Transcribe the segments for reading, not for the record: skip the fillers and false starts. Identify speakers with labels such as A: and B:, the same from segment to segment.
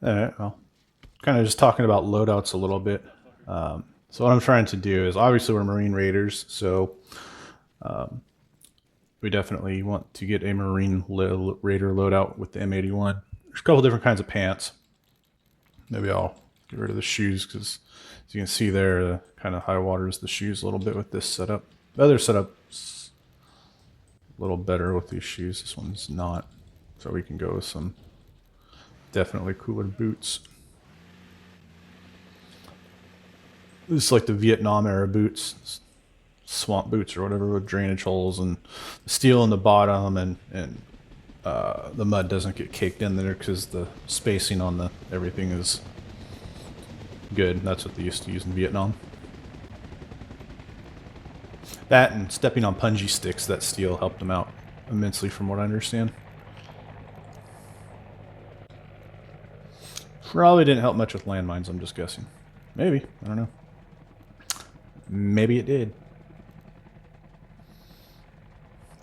A: Alright, well, kind of just talking about loadouts a little bit. So what I'm trying to do is, obviously we're Marine Raiders, so we definitely want to get a Marine Raider loadout with the M81. There's a couple different kinds of pants. Maybe I'll get rid of the shoes because, as you can see there, the kind of high waters the shoes a little bit with this setup. The other setup's a little better with these shoes. This one's not. So we can go with some definitely cooler boots. This is like the Vietnam era boots, swamp boots or whatever, with drainage holes and steel in the bottom, and the mud doesn't get caked in there because the spacing on the everything is good. That's what they used to use in Vietnam. That and stepping on punji sticks, that steel helped them out immensely from what I understand. Probably didn't help much with landmines, I'm just guessing. Maybe, I don't know. Maybe it did.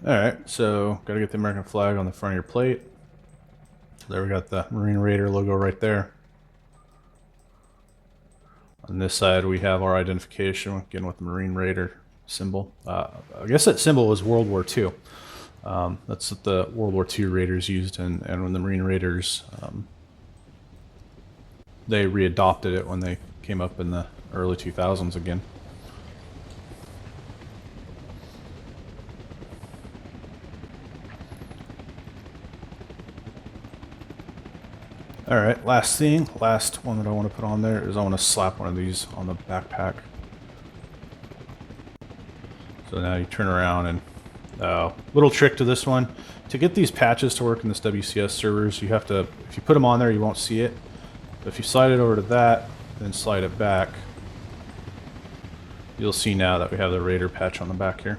A: Alright, so gotta get the American flag on the front of your plate. There we got the Marine Raider logo right there. On this side we have our identification, again with the Marine Raider symbol. I guess that symbol was World War II. That's what the World War II Raiders used, and when the Marine Raiders, they readopted it when they came up in the early 2000s again. Alright, last one that I want to put on there is I want to slap one of these on the backpack. So now you turn around and, little trick to this one, to get these patches to work in this WCS servers, you have to, if you put them on there you won't see it, but if you slide it over to that, then slide it back, you'll see now that we have the Raider patch on the back here.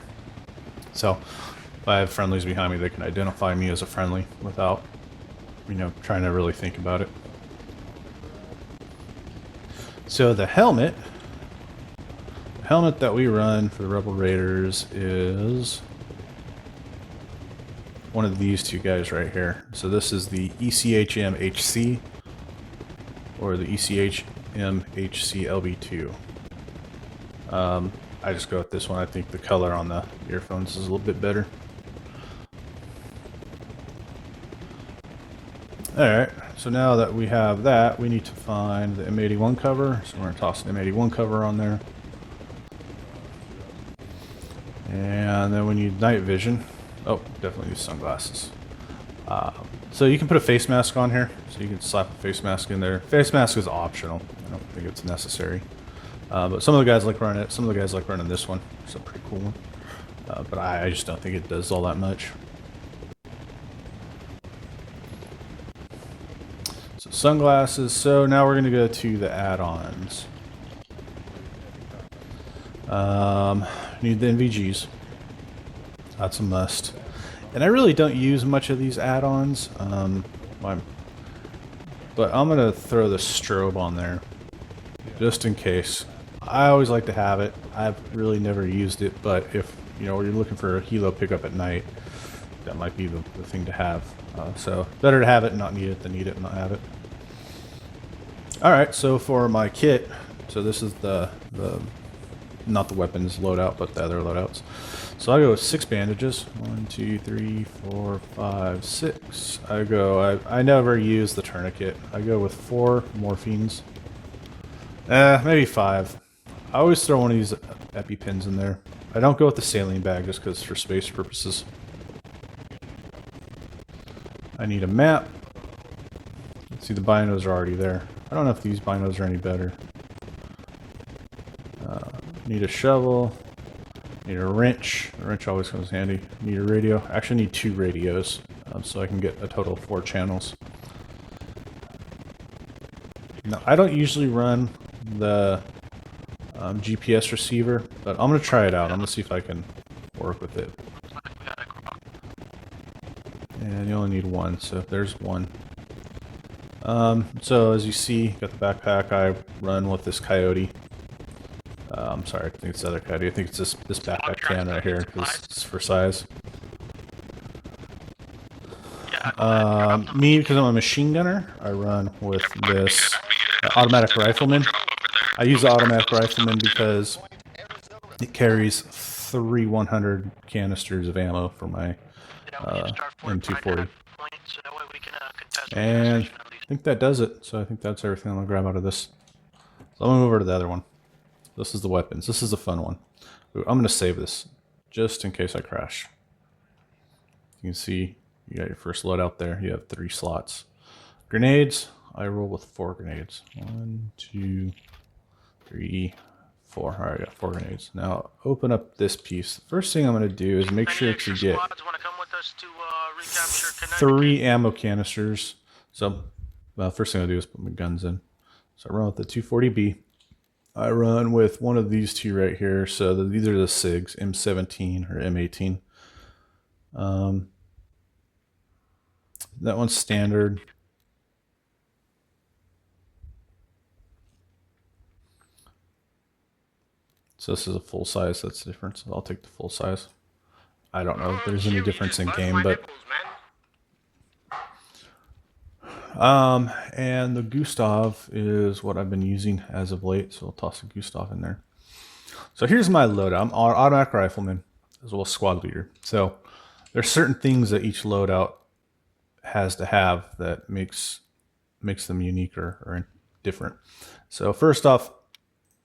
A: So, if I have friendlies behind me, they can identify me as a friendly without, you know, trying to really think about it. So the helmet that we run for the Rebel Raiders is one of these two guys right here. So this is the ECHM-HC or the ECHM-HC LB2. I just go with this one. I think the color on the earphones is a little bit better. Alright, so now that we have that, we need to find the M81 cover. So we're going to toss the M81 cover on there. And then we need night vision. Oh, definitely use sunglasses. So you can put a face mask on here. So you can slap a face mask in there. Face mask is optional. I don't think it's necessary. But some of the guys like running it. Some of the guys like running this one. It's a pretty cool one. But I just don't think it does all that much. So sunglasses. So now we're going to go to the add-ons. Need the NVGs. That's a must. And I really don't use much of these add-ons. But I'm going to throw the strobe on there. Just in case. I always like to have it. I've really never used it, but if you know you're looking for a helo pickup at night, that might be the thing to have. So better to have it and not need it than need it and not have it. Alright, so for my kit, so this is the not the weapons loadout, but the other loadouts. So I go with 6 bandages. 1, 2, 3, 4, 5, 6. I never use the tourniquet. I go with 4 morphines. Maybe 5. I always throw one of these EpiPens in there. I don't go with the saline bag just because for space purposes. I need a map. Let's see, the binos are already there. I don't know if these binos are any better. Need a shovel. Need a wrench. A wrench always comes handy. Need a radio. Actually need 2 radios, so I can get a total of 4 channels. Now, I don't usually run the GPS receiver, but I'm going to try it out. I'm going to see if I can work with it. And you only need 1, so there's 1. So as you see, got the backpack. I run with this Coyote. I'm sorry, I think it's the other Coyote. I think it's this backpack can right here, because it's for size.
B: Yeah,
A: Me, because I'm a machine gunner, I run with this automatic rifleman. I use the automatic rifleman because it carries 3 100 canisters of ammo for my M240. And I think that does it. So I think that's everything I'm going to grab out of this. So I'm going to move over to the other one. This is the weapons. This is the fun one. I'm going to save this just in case I crash. You can see you got your first loadout there. You have 3 slots. Grenades. I roll with 4 grenades. 1, 2, 3, 4. All right, I got 4 grenades. Now open up this piece. The first thing I'm going to do is make sure to get 3 ammo canisters. So, first thing I'll do is put my guns in. So I run with the 240B. I run with one of these 2 right here. So these are the SIGs, M17 or M18. That one's standard. So this is a full size. That's the difference. I'll take the full size. I don't know if there's any difference in game, but and the Gustav is what I've been using as of late, so I'll toss a Gustav in there. So here's my loadout. I'm automatic rifleman as well as squad leader. So there's certain things that each loadout has to have that makes them unique or different. So first off,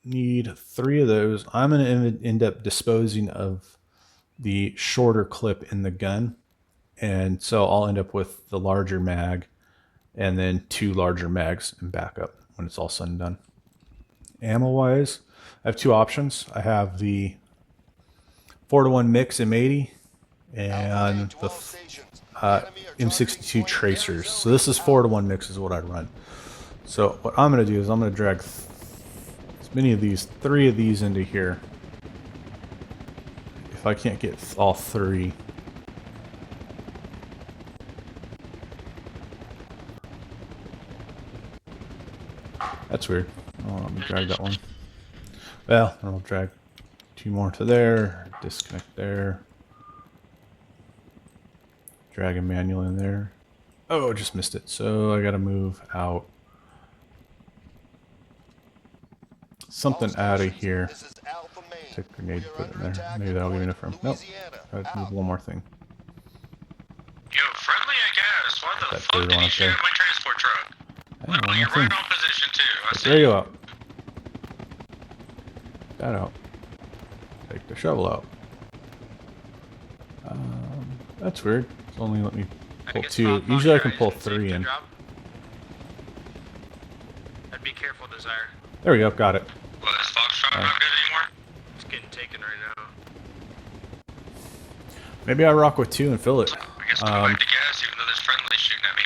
A: need 3 of those. I'm going to end up disposing of the shorter clip in the gun, and so I'll end up with the larger mag and then 2 larger mags in backup when it's all said and done. Ammo wise, I have 2 options. I have the 4-to-1 mix M80 and the M62 tracers. So this is 4-to-1 mix is what I run. So what I'm going to do is I'm going to drag as many of these, 3 of these into here. If I can't get all 3. That's weird. Oh, let me drag that one. Well, I'll drag 2 more to there, disconnect there. Drag a manual in there. Oh, just missed it. So I gotta move out something out of here. Take a grenade, put it in there. Maybe that'll give me enough room. Nope. Gotta move one more thing.
B: Yo, friendly, I guess. Why the fuck did he shoot at my transport truck? Oh, you're right on position too. I see.
A: There you go. That out. Take the shovel out. That's weird. It's only let me pull 2. Usually I can pull 3 in.
B: I'd be careful, Desire.
A: There we go. Got it.
B: Well, is Foxtrot not good anymore? It's getting taken right now.
A: Maybe I rock with 2 and fill it.
B: I guess I'll have to guess, even though there's friendly shooting at me.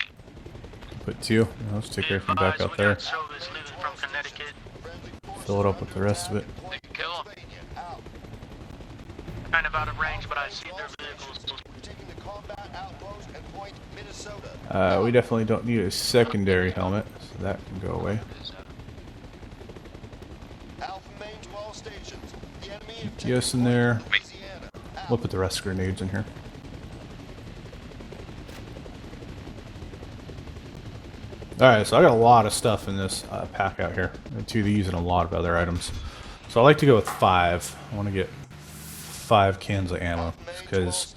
A: Put 2. Let's take everything back out there. Fill it up with the rest of it.
B: Kind of out of range, but I see their vehicles.
A: We definitely don't need a secondary helmet, so that can go away. EPS in there. We'll put the rest of grenades in here. Alright, so I got a lot of stuff in this pack out here. 2 of these and a lot of other items. So I like to go with 5. I want to get 5 cans of ammo, because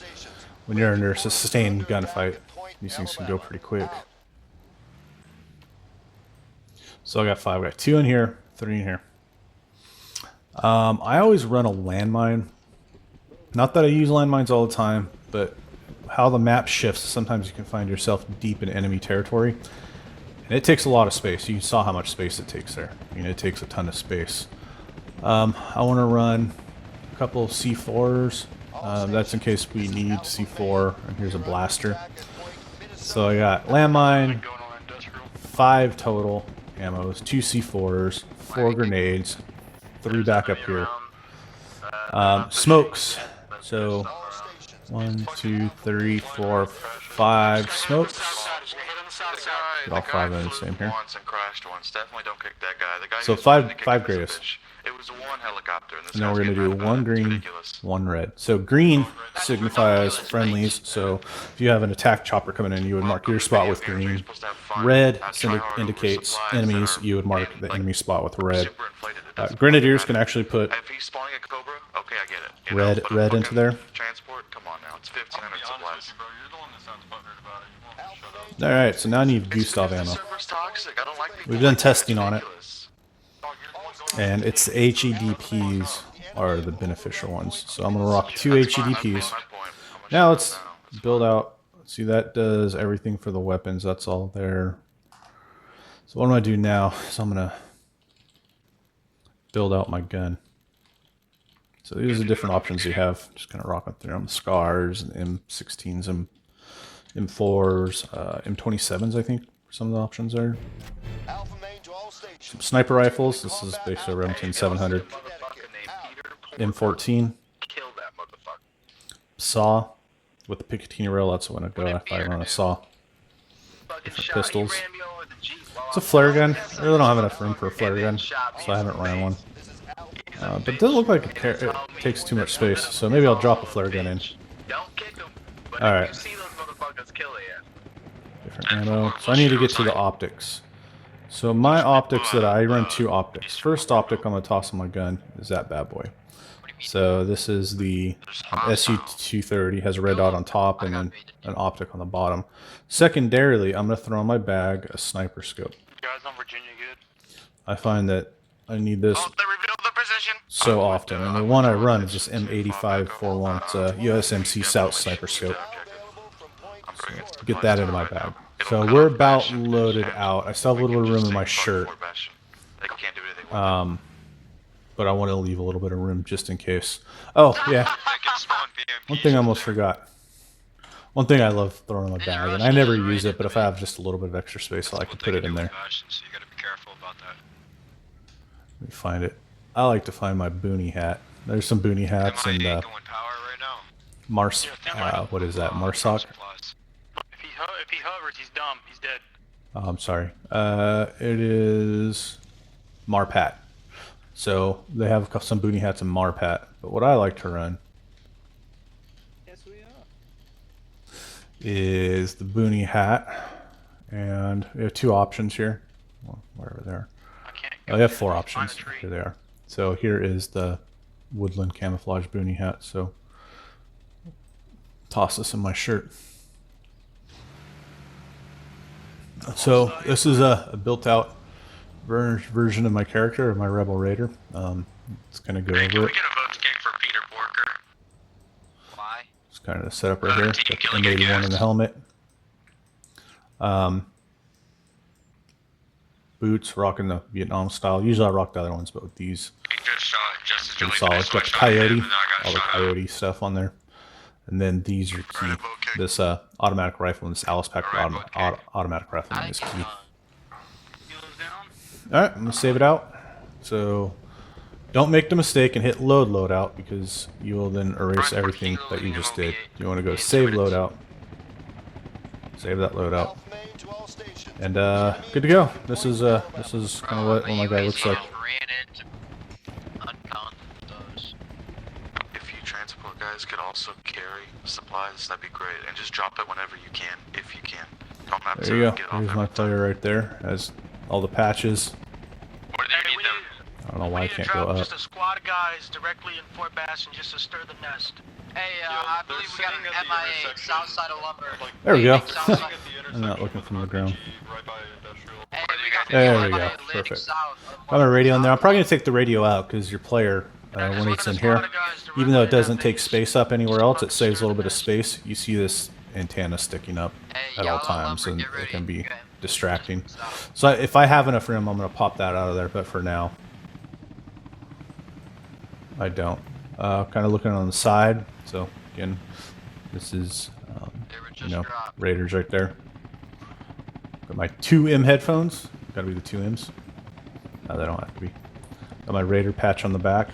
A: when you're under a sustained gunfight, these things can go pretty quick. So I got 5. I got 2 in here, 3 in here. I always run a landmine. Not that I use landmines all the time, but how the map shifts, sometimes you can find yourself deep in enemy territory. And it takes a lot of space. You saw how much space it takes there. I mean, it takes a ton of space. I want to run a couple of C4s. That's in case we need C4. And here's a blaster. So I got landmine, 5 total ammos, 2 C4s, 4 grenades, 3 back up here. Smokes. So 1, 2, 3, 4, 5 smokes. Get all 5 in the same here. So 5 greatest.
C: It was one helicopter.
A: And then we're going to do one green, one red. So green signifies friendlies. So if you have an attack chopper coming in, you would mark your spot with green. Red indicates enemies. You would mark the enemy spot with red. Grenadiers can actually put red into there.
C: Transport, come on now. It's 1,500 supplies.
A: Alright, so now I need Gustav ammo. We've done testing on it. And it's the HEDPs are the beneficial ones. So I'm going to rock 2 HEDPs. Now let's build out. See, that does everything for the weapons. That's all there. So what I'm going to do now is I'm going to build out my gun. So these are the different options you have. Just kind of rocking through them. Scars, and M16s, M4s, M27s, I think, some of the options are. Some sniper rifles. This is basically a Remington 700. M14. Saw with the Picatinny rail. That's when I go if I run a saw. Different pistols. It's a flare gun. I really don't have enough room for a flare gun, so I haven't ran one. But it doesn't look like it takes too much space, so maybe I'll drop a flare gun in. Alright. Different ammo. So I need to get to the optics. So my optics that I run 2 optics. First optic I'm going to toss on my gun is that bad boy. So this is the SU-230, has a red dot on top and then an optic on the bottom. Secondarily, I'm going to throw in my bag a sniper scope. I find that I need this so often, and the one I run is just M8541. It's a USMC South sniper scope. So get that into my bag. So we're about loaded out. I still have a little bit of room in my shirt. But I want to leave a little bit of room just in case. Oh, yeah. One thing I almost forgot. One thing I love throwing in my bag, and I never use it, but if I have just a little bit of extra space, I like to put it in there. Let me find it. I like to find my boonie hat. There's some boonie hats and what is that? Marsoc?
B: If he hovers, he's dumb. He's dead.
A: Oh, I'm sorry. It is Marpat. So they have some boonie hats and Marpat. But what I like to run is the boonie hat, and we have 2 options here. Well, wherever they are. Oh, we have 4 options. Here they are. So here is the woodland camouflage boonie hat. So toss this in my shirt. So this is a built-out version of my character, of my Rebel Raider. It's going to go over it.
B: Can we get a vote for Peter Porker? Why?
A: It's kind of the setup right here. Got the M81 in the helmet. Boots, rocking the Vietnam style. Usually I rock the other ones, but with these, pretty solid. Got the Coyote, all the Coyote stuff on there. And then these are key. This automatic rifle and this Alice Pack automatic rifle is key. Alright, I'm going to save it out. So don't make the mistake and hit loadout, because you will then erase everything that you just did. You want to go save loadout. Save that loadout. And good to go. This is kind of what my guy looks like.
C: If you transport guys could also carry supplies, that'd be great. And just drop it whenever you can, if you can. Don't have
A: there you go. Here's my player right there. Has all the patches.
B: Where do you need them?
A: I don't know why I can't go up.
D: Just a squad of guys directly in Fort Bastion just to stir the nest.
E: Hey, I believe we got an MIA south side of lumber.
A: There we go. I'm not looking from the ground. There we go. Perfect. Got my radio in there. I'm probably going to take the radio out because your player, when it's in here, even though it doesn't take space up anywhere else, it saves a little bit of space. You see this antenna sticking up at all times, and it can be distracting. So if I have enough room, I'm going to pop that out of there, but for now, I don't. Kind of looking on the side. So again, this is, Raiders right there. Got my 2M headphones. Gotta be the 2Ms. No, they don't have to be. Got my Raider patch on the back.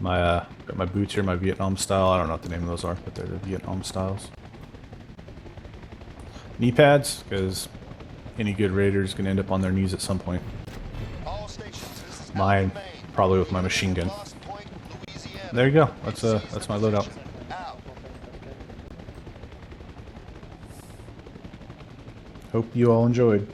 A: Got my boots here, my Vietnam style. I don't know what the name of those are, but they're the Vietnam styles. Knee pads, because any good raider is going to end up on their knees at some point.
F: All stations, this is
A: Mine,
F: Alpha Main.
A: probably with my machine gun.
F: Lost Point, Louisiana.
A: There you go. That's my loadout.
F: Out.
A: Hope you all enjoyed.